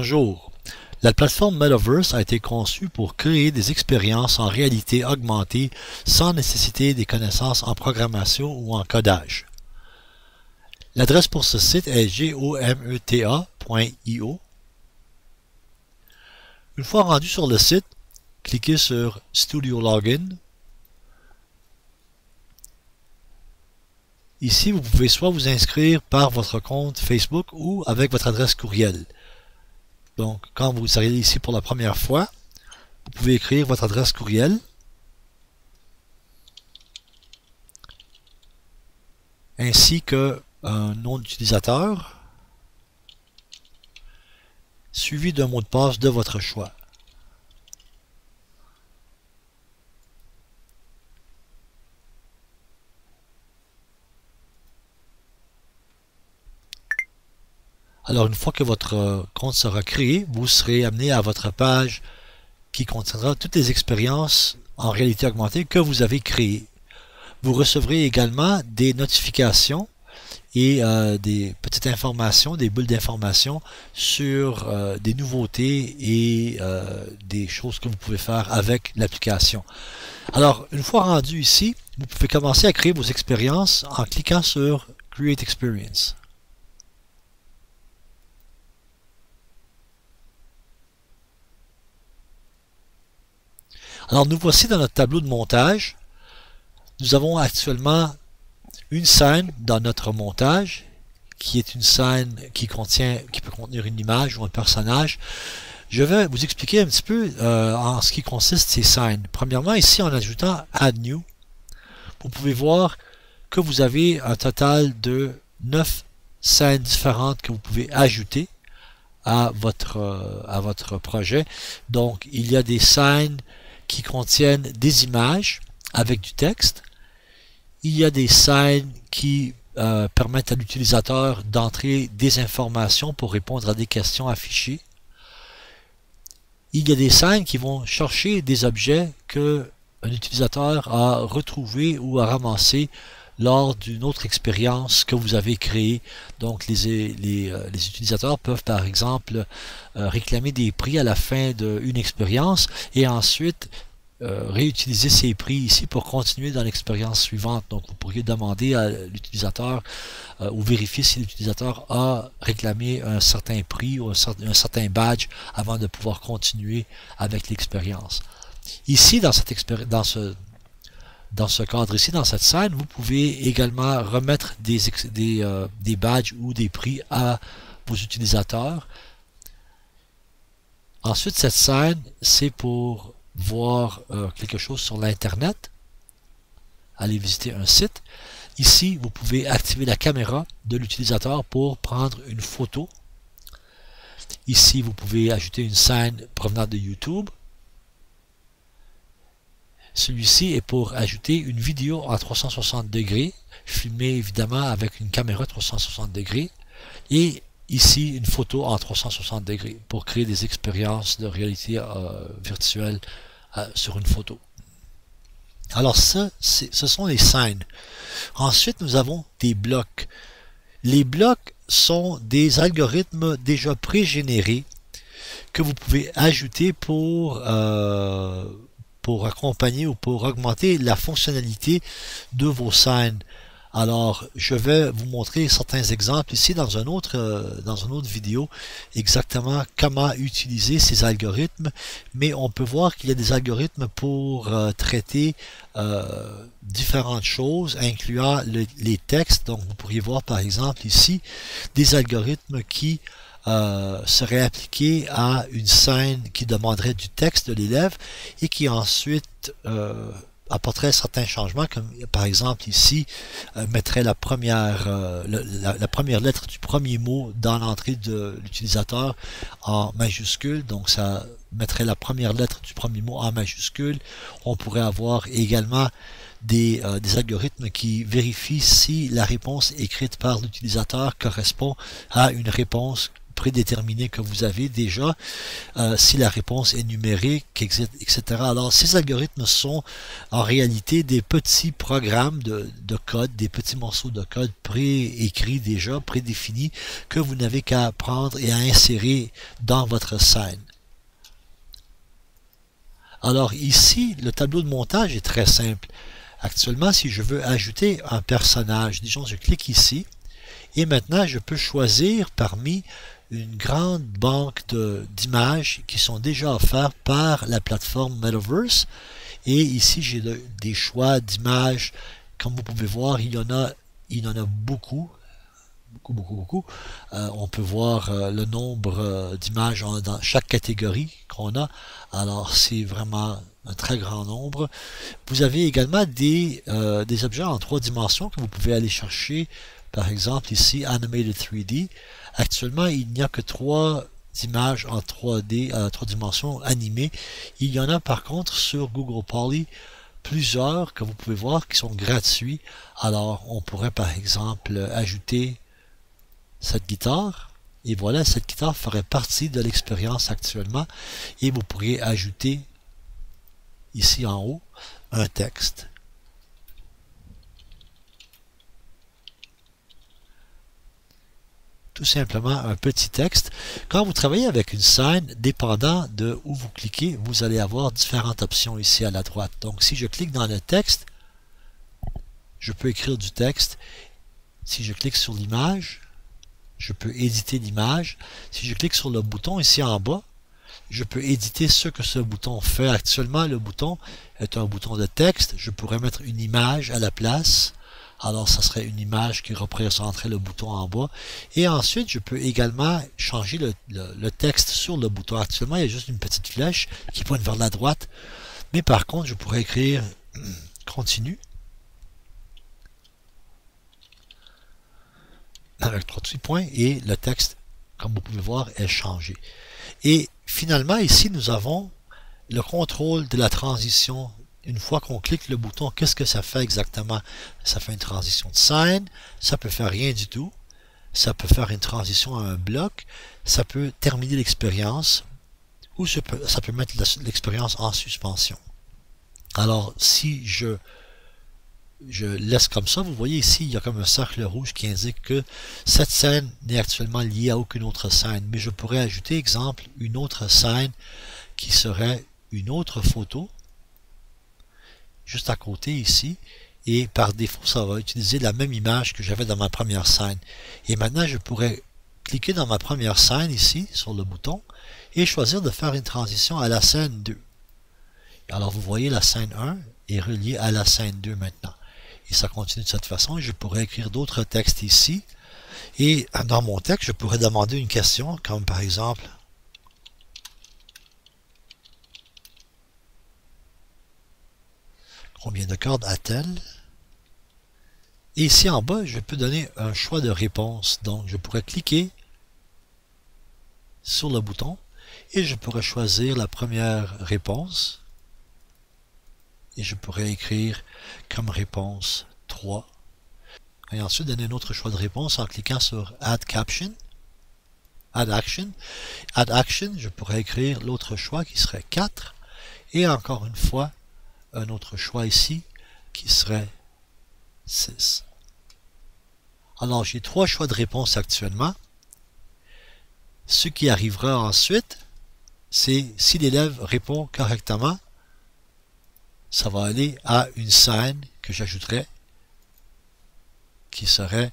Bonjour. La plateforme Metaverse a été conçue pour créer des expériences en réalité augmentée sans nécessiter des connaissances en programmation ou en codage. L'adresse pour ce site est gometa.io. Une fois rendu sur le site, cliquez sur Studio Login. Ici, vous pouvez soit vous inscrire par votre compte Facebook ou avec votre adresse courriel. Donc, quand vous arrivez ici pour la première fois, vous pouvez écrire votre adresse courriel. Ainsi que un nom d'utilisateur, suivi d'un mot de passe de votre choix. Alors, une fois que votre compte sera créé, vous serez amené à votre page qui contiendra toutes les expériences en réalité augmentée que vous avez créées. Vous recevrez également des notifications et des petites informations, des bulles d'informations sur des nouveautés et des choses que vous pouvez faire avec l'application. Alors, une fois rendu ici, vous pouvez commencer à créer vos expériences en cliquant sur Create Experience. Alors, nous voici dans notre tableau de montage. Nous avons actuellement une scène dans notre montage, qui est une scène qui peut contenir une image ou un personnage. Je vais vous expliquer un petit peu en ce qui consiste ces scènes. Premièrement, ici, en ajoutant Add New, vous pouvez voir que vous avez un total de 9 scènes différentes que vous pouvez ajouter à votre projet. Donc, il y a des scènes qui contiennent des images avec du texte. Il y a des scènes qui permettent à l'utilisateur d'entrer des informations pour répondre à des questions affichées. Il y a des scènes qui vont chercher des objets que un utilisateur a retrouvés ou a ramassés lors d'une autre expérience que vous avez créée. Donc les utilisateurs peuvent par exemple réclamer des prix à la fin d'une expérience et ensuite réutiliser ces prix ici pour continuer dans l'expérience suivante. Donc vous pourriez demander à l'utilisateur ou vérifier si l'utilisateur a réclamé un certain prix ou un certain badge avant de pouvoir continuer avec l'expérience. Ici, dans ce cadre ici, dans cette scène, vous pouvez également remettre des badges ou des prix à vos utilisateurs. Ensuite, cette scène, c'est pour voir quelque chose sur l'internet, aller visiter un site. Ici, vous pouvez activer la caméra de l'utilisateur pour prendre une photo. Ici, vous pouvez ajouter une scène provenant de YouTube. Celui-ci est pour ajouter une vidéo en 360 degrés, filmée évidemment avec une caméra 360 degrés. Et ici, une photo en 360 degrés pour créer des expériences de réalité virtuelle sur une photo. Alors ce sont les scènes. Ensuite, nous avons des blocs. Les blocs sont des algorithmes déjà pré-générés que vous pouvez ajouter pour accompagner ou pour augmenter la fonctionnalité de vos scènes. Alors, je vais vous montrer certains exemples ici dans une autre vidéo, exactement comment utiliser ces algorithmes, mais on peut voir qu'il y a des algorithmes pour traiter différentes choses, incluant les textes. Donc, vous pourriez voir par exemple ici des algorithmes qui serait appliqué à une scène qui demanderait du texte de l'élève et qui ensuite apporterait certains changements, comme par exemple ici mettrait la première lettre du premier mot dans l'entrée de l'utilisateur en majuscule. Donc ça mettrait la première lettre du premier mot en majuscule. On pourrait avoir également des algorithmes qui vérifient si la réponse écrite par l'utilisateur correspond à une réponse prédéterminés que vous avez déjà, si la réponse est numérique, etc. Alors, ces algorithmes sont en réalité des petits programmes de code, des petits morceaux de code préécrits déjà, prédéfinis, que vous n'avez qu'à prendre et à insérer dans votre scène. Alors ici, le tableau de montage est très simple. Actuellement, si je veux ajouter un personnage, disons, je clique ici, et maintenant, je peux choisir parmi une grande banque d'images qui sont déjà offertes par la plateforme Metaverse. Et ici, j'ai des choix d'images. Comme vous pouvez voir, il y en a beaucoup. Beaucoup. On peut voir le nombre d'images dans chaque catégorie qu'on a. Alors, c'est vraiment un très grand nombre. Vous avez également des objets en 3 dimensions que vous pouvez aller chercher. Par exemple, ici, Animated 3D. Actuellement, il n'y a que 3 images en 3D, 3 dimensions animées. Il y en a par contre sur Google Poly plusieurs que vous pouvez voir qui sont gratuits. Alors, on pourrait par exemple ajouter cette guitare. Et voilà, cette guitare ferait partie de l'expérience actuellement. Et vous pourriez ajouter ici en haut un texte. Tout simplement un petit texte. Quand vous travaillez avec une scène, dépendant de où vous cliquez, vous allez avoir différentes options ici à la droite. Donc si je clique dans le texte, je peux écrire du texte. Si je clique sur l'image, je peux éditer l'image. Si je clique sur le bouton ici en bas, je peux éditer ce que ce bouton fait. Actuellement, le bouton est un bouton de texte. Je pourrais mettre une image à la place. Alors, ça serait une image qui représenterait le bouton en bas. Et ensuite, je peux également changer le texte sur le bouton. Actuellement, il y a juste une petite flèche qui pointe vers la droite. Mais par contre, je pourrais écrire continue avec 3 petits points et le texte, comme vous pouvez voir, est changé. Et finalement, ici, nous avons le contrôle de la transition. Une fois qu'on clique le bouton, qu'est-ce que ça fait exactement? Ça fait une transition de scène, ça peut faire rien du tout, ça peut faire une transition à un bloc, ça peut terminer l'expérience, ou ça peut mettre l'expérience en suspension. Alors, si je laisse comme ça, vous voyez ici, il y a comme un cercle rouge qui indique que cette scène n'est actuellement liée à aucune autre scène, mais je pourrais ajouter, exemple, une autre scène qui serait une autre photo, juste à côté ici, et par défaut ça va utiliser la même image que j'avais dans ma première scène. Et maintenant je pourrais cliquer dans ma première scène ici sur le bouton et choisir de faire une transition à la scène 2. Alors vous voyez, la scène 1 est reliée à la scène 2 maintenant, et ça continue de cette façon. Et je pourrais écrire d'autres textes ici, et dans mon texte je pourrais demander une question comme par exemple: combien de cordes a-t-elle? Et ici en bas, je peux donner un choix de réponse. Donc, je pourrais cliquer sur le bouton et je pourrais choisir la première réponse. Et je pourrais écrire comme réponse 3. Et ensuite, donner un autre choix de réponse en cliquant sur Add Caption. Add Action. Add Action, je pourrais écrire l'autre choix qui serait 4. Et encore une fois, un autre choix ici qui serait 6. Alors j'ai 3 choix de réponse actuellement. Ce qui arrivera ensuite, c'est si l'élève répond correctement, ça va aller à une scène que j'ajouterai qui serait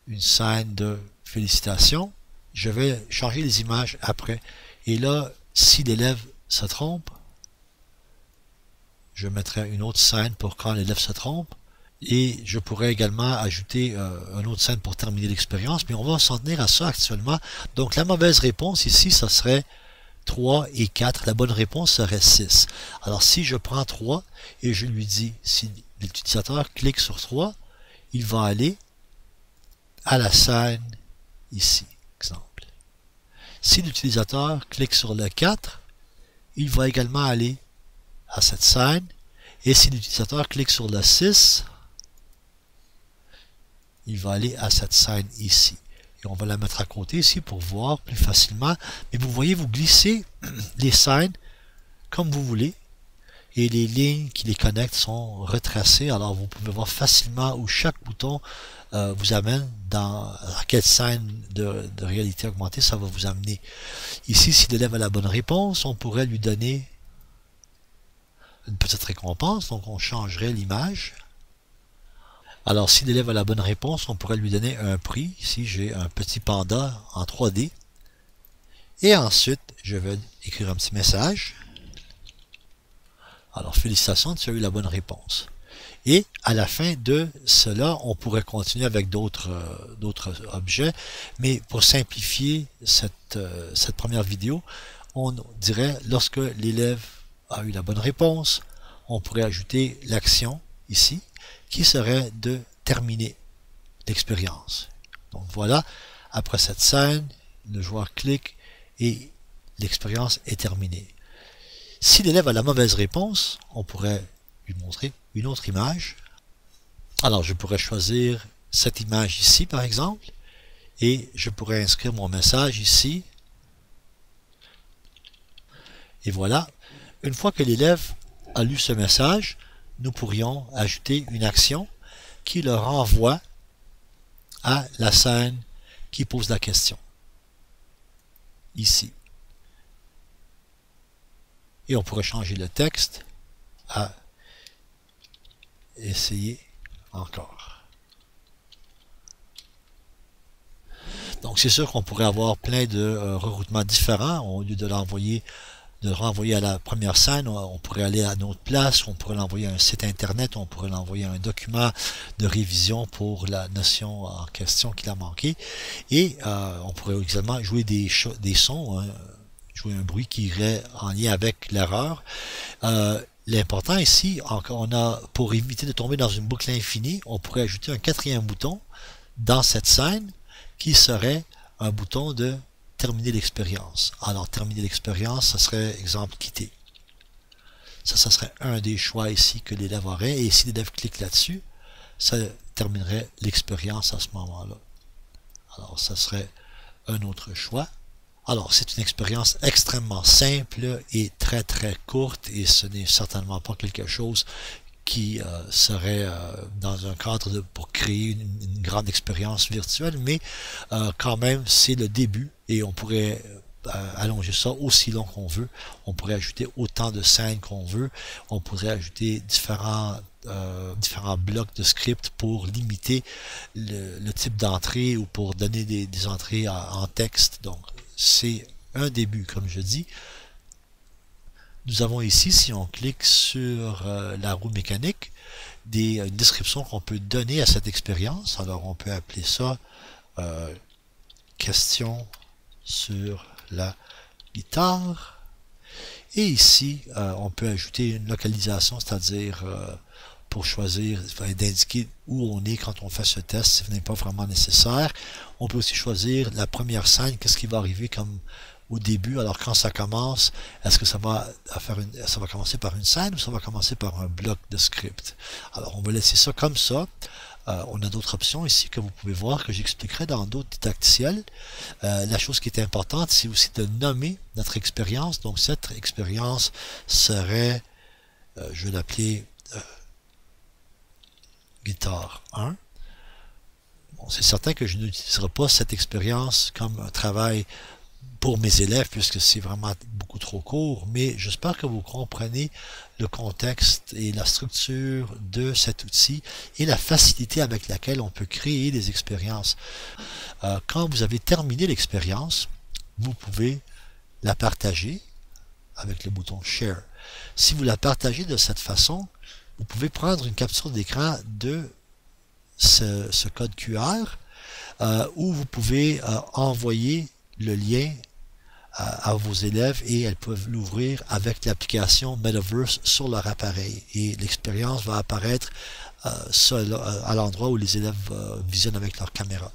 une scène de félicitations. Je vais changer les images après. Et là, si l'élève se trompe, je mettrai une autre scène pour quand l'élève se trompe, et je pourrais également ajouter une autre scène pour terminer l'expérience, mais on va s'en tenir à ça actuellement. Donc la mauvaise réponse ici, ça serait 3 et 4. La bonne réponse serait 6. Alors si je prends 3 et je lui dis, si l'utilisateur clique sur 3, il va aller à la scène ici, exemple. Si l'utilisateur clique sur le 4, il va également aller à cette scène, et si l'utilisateur clique sur le 6, il va aller à cette scène ici. Et on va la mettre à côté ici pour voir plus facilement. Mais vous voyez, vous glissez les scènes comme vous voulez. Et les lignes qui les connectent sont retracées. Alors vous pouvez voir facilement où chaque bouton vous amène à quelle scène de réalité augmentée ça va vous amener. Ici, si l'élève a la bonne réponse, on pourrait lui donner une petite récompense. Donc on changerait l'image. Alors si l'élève a la bonne réponse, on pourrait lui donner un prix. Ici, j'ai un petit panda en 3D. Et ensuite, je vais écrire un petit message. Alors, félicitations, tu as eu la bonne réponse. Et à la fin de cela, on pourrait continuer avec d'autres objets. Mais pour simplifier cette première vidéo, on dirait, lorsque l'élève a eu la bonne réponse, on pourrait ajouter l'action ici, qui serait de terminer l'expérience. Donc voilà, après cette scène, le joueur clique et l'expérience est terminée. Si l'élève a la mauvaise réponse, on pourrait lui montrer une autre image. Alors je pourrais choisir cette image ici par exemple, et je pourrais inscrire mon message ici. Et voilà, une fois que l'élève a lu ce message, nous pourrions ajouter une action qui le renvoie à la scène qui pose la question. Ici. Et on pourrait changer le texte à essayer encore. Donc c'est sûr qu'on pourrait avoir plein de reroutements différents. Au lieu de le renvoyer à la première scène, on pourrait aller à une autre place, on pourrait l'envoyer à un site internet, on pourrait l'envoyer à un document de révision pour la notion en question qu'il a manqué. Et on pourrait également jouer des sons, jouer un bruit qui irait en lien avec l'erreur. L'important ici, on a, pour éviter de tomber dans une boucle infinie, on pourrait ajouter un quatrième bouton dans cette scène qui serait un bouton de terminer l'expérience. Alors, terminer l'expérience, ça serait, exemple, quitter. Ça serait un des choix ici que l'élève aurait. Et si l'élève clique là-dessus, ça terminerait l'expérience à ce moment-là. Alors, ça serait un autre choix. Alors, c'est une expérience extrêmement simple et très très courte, et ce n'est certainement pas quelque chose qui serait dans un cadre pour créer une grande expérience virtuelle, mais quand même, c'est le début, et on pourrait allonger ça aussi long qu'on veut. On pourrait ajouter autant de scènes qu'on veut. On pourrait ajouter différents blocs de script pour limiter le type d'entrée ou pour donner des entrées en texte. Donc, c'est un début, comme je dis. Nous avons ici, si on clique sur la roue mécanique, des descriptions qu'on peut donner à cette expérience. Alors, on peut appeler ça question sur la guitare. Et ici, on peut ajouter une localisation, c'est-à-dire pour choisir, d'indiquer où on est quand on fait ce test, ce n'est pas vraiment nécessaire. On peut aussi choisir la première scène, qu'est-ce qui va arriver comme au début. Alors quand ça commence, est-ce que ça va commencer par une scène ou ça va commencer par un bloc de script? Alors on va laisser ça comme ça. On a d'autres options ici que vous pouvez voir, que j'expliquerai dans d'autres didacticiels. La chose qui est importante, c'est aussi de nommer notre expérience. Donc cette expérience serait, je vais l'appeler guitare 1. Bon, c'est certain que je n'utiliserai pas cette expérience comme un travail pour mes élèves, puisque c'est vraiment beaucoup trop court, mais j'espère que vous comprenez le contexte et la structure de cet outil et la facilité avec laquelle on peut créer des expériences. Quand vous avez terminé l'expérience, vous pouvez la partager avec le bouton Share. Si vous la partagez de cette façon, vous pouvez prendre une capture d'écran de ce code QR où vous pouvez envoyer le lien à vos élèves et elles peuvent l'ouvrir avec l'application Metaverse sur leur appareil. Et l'expérience va apparaître à l'endroit où les élèves visionnent avec leur caméra.